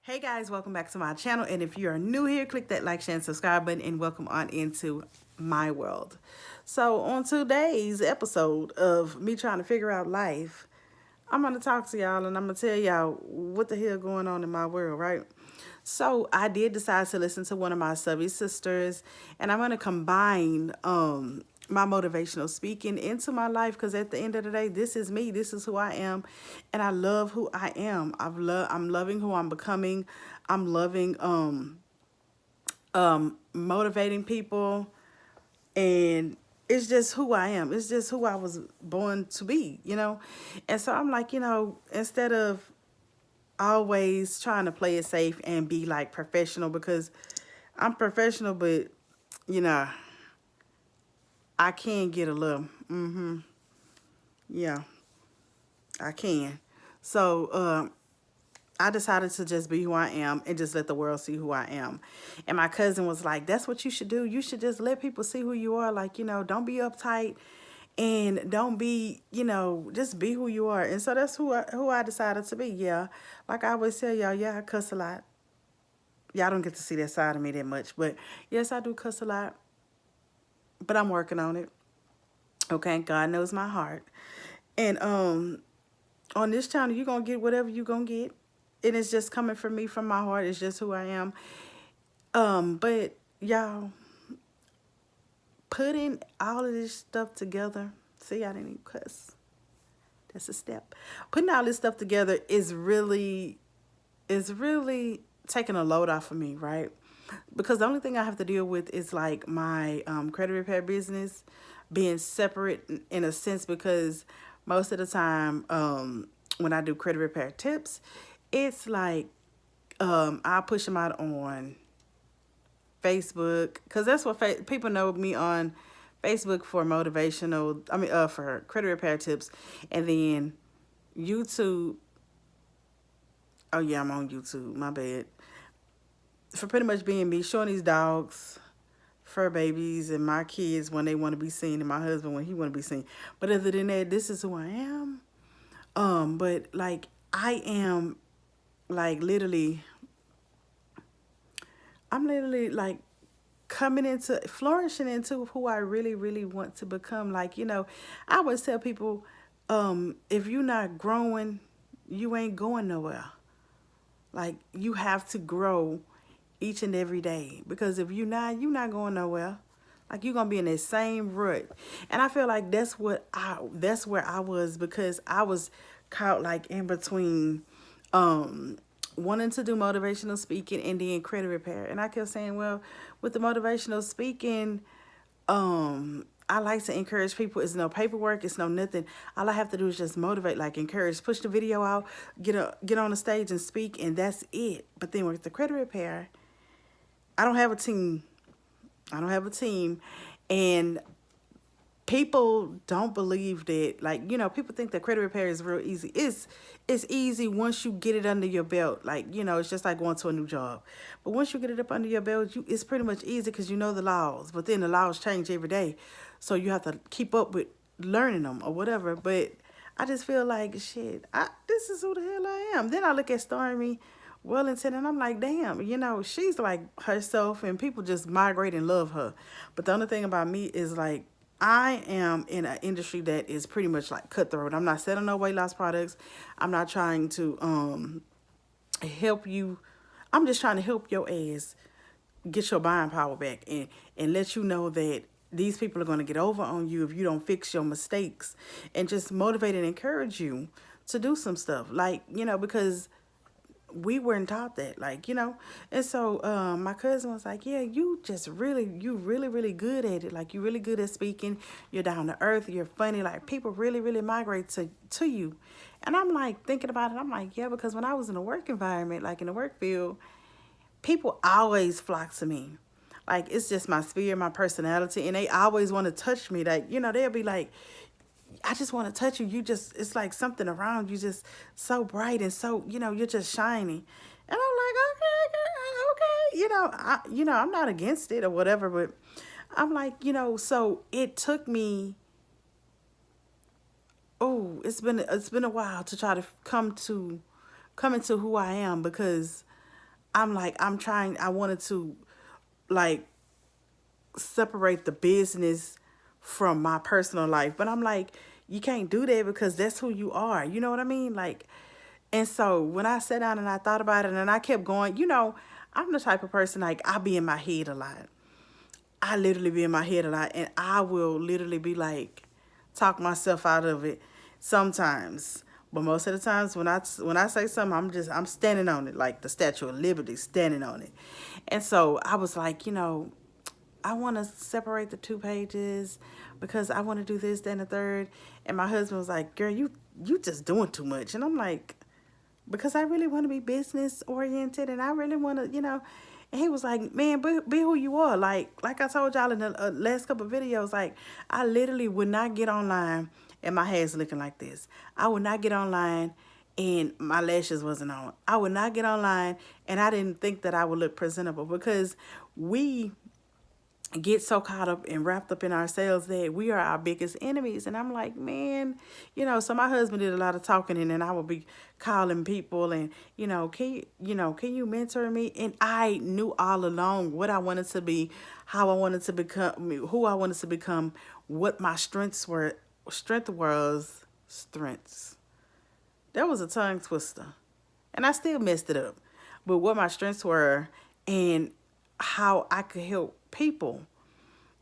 Hey guys, welcome back to my channel. And if you are new here, click that like, share, and subscribe button and welcome on into my world. So on today's episode of me trying to figure out life, I'm going to talk to y'all and I'm going to tell y'all what the hell going on in my world, right? So I did decide to listen to one of my subby sisters, and I'm going to combine my motivational speaking into my life, because at the end of the day, this is me. This is who I am, and I love who I am. I'm loving who I'm becoming. I'm loving motivating people, and it's just who I am. It's just who I was born to be. And so I'm like, instead of always trying to play it safe and be like professional, because I'm professional, but you know, I can get a little, yeah, I can. So, I decided to just be who I am and just let the world see who I am. And my cousin was like, that's what you should do. You should just let people see who you are. Like, don't be uptight and don't be, just be who you are. And so that's who I decided to be. Yeah. Like I always tell y'all, yeah, I cuss a lot. Y'all don't get to see that side of me that much. But yes, I do cuss a lot. But I'm working on it. Okay. God knows my heart. And on this channel, you're going to get whatever you're going to get. And it's just coming from me, from my heart. It's just who I am. But y'all, putting all of this stuff together. See, I didn't even cuss. That's a step. Putting all this stuff together is really taking a load off of me, right? Because the only thing I have to deal with is like my credit repair business being separate in a sense, because most of the time when I do credit repair tips, it's like I push them out on Facebook, because that's what people know me on Facebook for motivational, for credit repair tips. And then YouTube, oh yeah, I'm on YouTube, my bad. For pretty much being me, showing these dogs, fur babies, and my kids when they want to be seen, and my husband when he want to be seen. But other than that, this is who I am. But like I am, like literally, I'm literally like coming into flourishing into who I really, really want to become. Like, I always tell people, if you're not growing, you ain't going nowhere. Like, you have to grow each and every day, because if you're not going nowhere. Like, you're gonna be in that same rut. And I feel like that's where I was, because I was caught like in between wanting to do motivational speaking and then credit repair. And I kept saying, well, with the motivational speaking, I like to encourage people. It's no paperwork, it's no nothing. All I have to do is just motivate, like encourage, push the video out, get on the stage and speak, and that's it. But then with the credit repair, I don't have a team. I don't have a team. And people don't believe that, like, people think that credit repair is real easy. It's easy once you get it under your belt. Like, it's just like going to a new job. But once you get it up under your belt, it's pretty much easy, because you know the laws. But then the laws change every day, so you have to keep up with learning them or whatever. But I just feel like, shit, this is who the hell I am. Then I look at Stormy Wellington and I'm like, damn, she's like herself, and people just migrate and love her. But the only thing about me is, like, I am in an industry that is pretty much like cutthroat. I'm not selling no weight loss products. I'm not trying to help you. I'm just trying to help your ass get your buying power back, and let you know that these people are going to get over on you if you don't fix your mistakes, and just motivate and encourage you to do some stuff, like, because we weren't taught that, like, and so my cousin was like, yeah, you really, really good at it. Like, you really good at speaking. You're down to earth. You're funny. Like, people really, really migrate to you. And I'm like, thinking about it, I'm like, yeah, because when I was in a work environment, like in the work field, people always flock to me. Like, it's just my spirit, my personality, and they always want to touch me. Like, they'll be like, I just want to touch you. It's like something around you just so bright, and so, you're just shining. And I'm like, okay, okay. I'm not against it or whatever, but I'm like, so it took me, oh, it's been a while to try to come into who I am, because I wanted to like separate the business from my personal life. But I'm like, you can't do that because that's who you are. You know what I mean? Like, and so when I sat down and I thought about it and I kept going, I'm the type of person like I be in my head a lot. I literally be in my head a lot and I will literally be like talk myself out of it sometimes. But most of the times when I say something, I'm standing on it like the Statue of Liberty, standing on it. And so I was like, I want to separate the two pages because I want to do this, then the third. And my husband was like, "Girl, you just doing too much." And I'm like, because I really want to be business oriented and I really want to, And he was like, "Man, be who you are." Like I told y'all in the last couple of videos, like I literally would not get online and my hair's looking like this. I would not get online and my lashes wasn't on. I would not get online and I didn't think that I would look presentable because we get so caught up and wrapped up in ourselves that we are our biggest enemies. And I'm like, man, so my husband did a lot of talking and then I would be calling people and, can you mentor me? And I knew all along what I wanted to be, how I wanted to become, who I wanted to become, what my strengths. That was a tongue twister. And I still messed it up. But what my strengths were and how I could help people.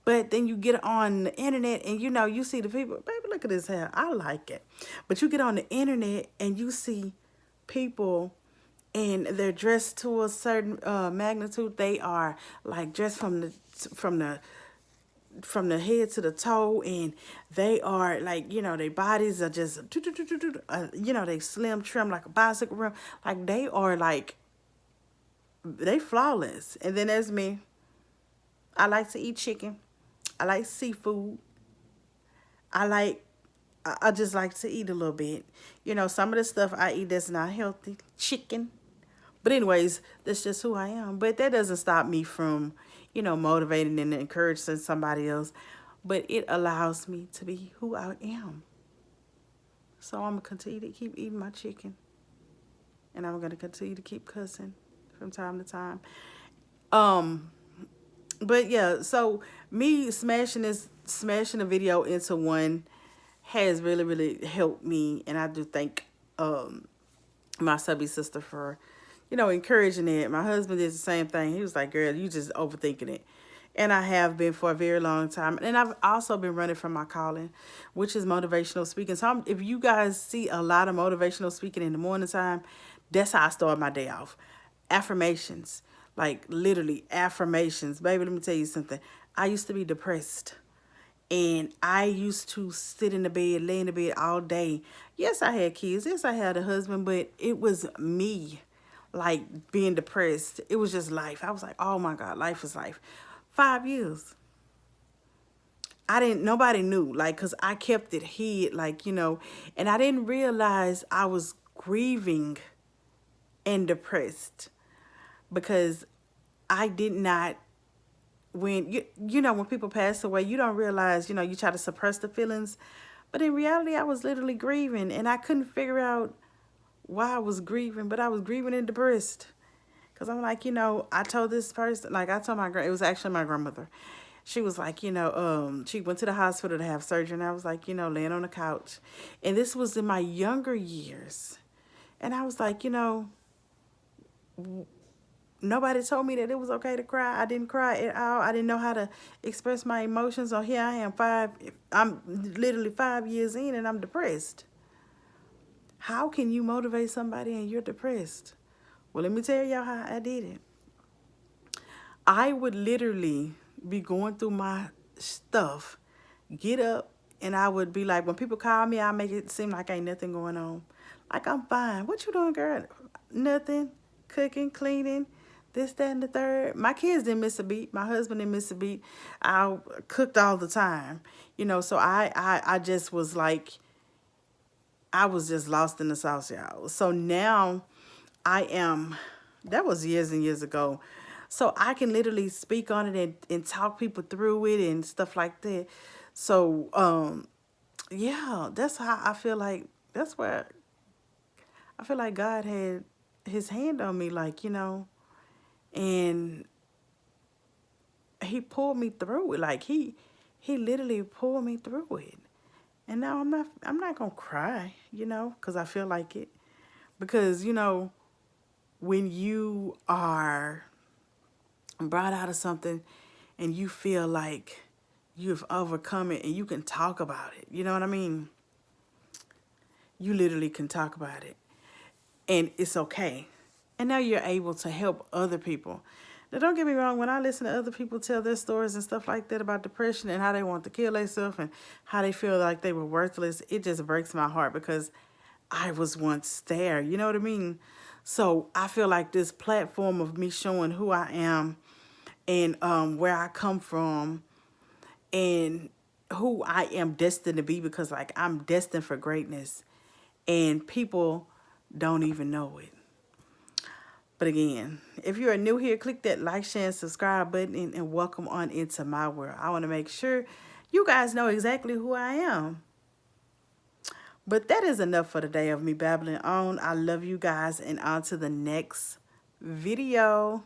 But then you get on the internet and you see the people, baby, look at this hair. I like it. But you get on the internet and you see people and they're dressed to a certain magnitude. They are like dressed from the from the head to the toe, and they are like, their bodies are just they slim trim like a bicycle rim. Like they are like they flawless. And then there's me. I like to eat chicken. I like seafood. I like I just like to eat a little bit. Some of the stuff I eat that's not healthy. Chicken. But anyways, that's just who I am. But that doesn't stop me from, motivating and encouraging somebody else. But it allows me to be who I am. So I'm gonna continue to keep eating my chicken. And I'm gonna continue to keep cussing from time to time. Um but yeah, so me smashing a video into one has really, really helped me, and I do thank my subby sister for, encouraging it. My husband did the same thing. He was like, "Girl, you just overthinking it." And I have been for a very long time. And I've also been running from my calling, which is motivational speaking. So if you guys see a lot of motivational speaking in the morning time, that's how I start my day off. Affirmations, like literally affirmations. Baby, let me tell you something. I used to be depressed. And I used to sit in the bed, lay in the bed all day. Yes, I had kids. Yes, I had a husband, but it was me, like being depressed. It was just life. I was like, oh my God, life is life. 5 years. Nobody knew, like, because I kept it hid, like, and I didn't realize I was grieving and depressed because I did not when when people pass away, you don't realize, you try to suppress the feelings, but in reality I was literally grieving and I couldn't figure out why I was grieving, but I was grieving and depressed because I'm like, I told this person, like I told it was actually my grandmother. She was like, she went to the hospital to have surgery, and I was like, laying on the couch, and this was in my younger years, and I was like, nobody told me that it was okay to cry. I didn't cry at all. I didn't know how to express my emotions. So here I am, I'm literally 5 years in and I'm depressed. How can you motivate somebody and you're depressed? Well, let me tell y'all how I did it. I would literally be going through my stuff, get up, and I would be like, when people call me, I make it seem like ain't nothing going on. Like, I'm fine. What you doing, girl? Nothing. Cooking, cleaning, this, that, and the third. My kids didn't miss a beat. My husband didn't miss a beat. I cooked all the time. So I just was like, I was just lost in the sauce, y'all. So now that was years and years ago. So I can literally speak on it and talk people through it and stuff like that. So, yeah, that's how I feel like, that's where I feel like God had his hand on me. Like, And he pulled me through it. Like he literally pulled me through it. And now I'm not gonna cry, because I feel like it. Because, when you are brought out of something and you feel like you've overcome it and you can talk about it, you know what I mean? You literally can talk about it. And it's okay. And now you're able to help other people. Now, don't get me wrong, when I listen to other people tell their stories and stuff like that about depression and how they want to kill themselves and how they feel like they were worthless, it just breaks my heart because I was once there. You know what I mean? So I feel like this platform of me showing who I am and where I come from and who I am destined to be, because like I'm destined for greatness and people don't even know it. But again, if you are new here, click that like, share, and subscribe button and welcome on into my world. I want to make sure you guys know exactly who I am. But that is enough for today of me babbling on. I love you guys and on to the next video.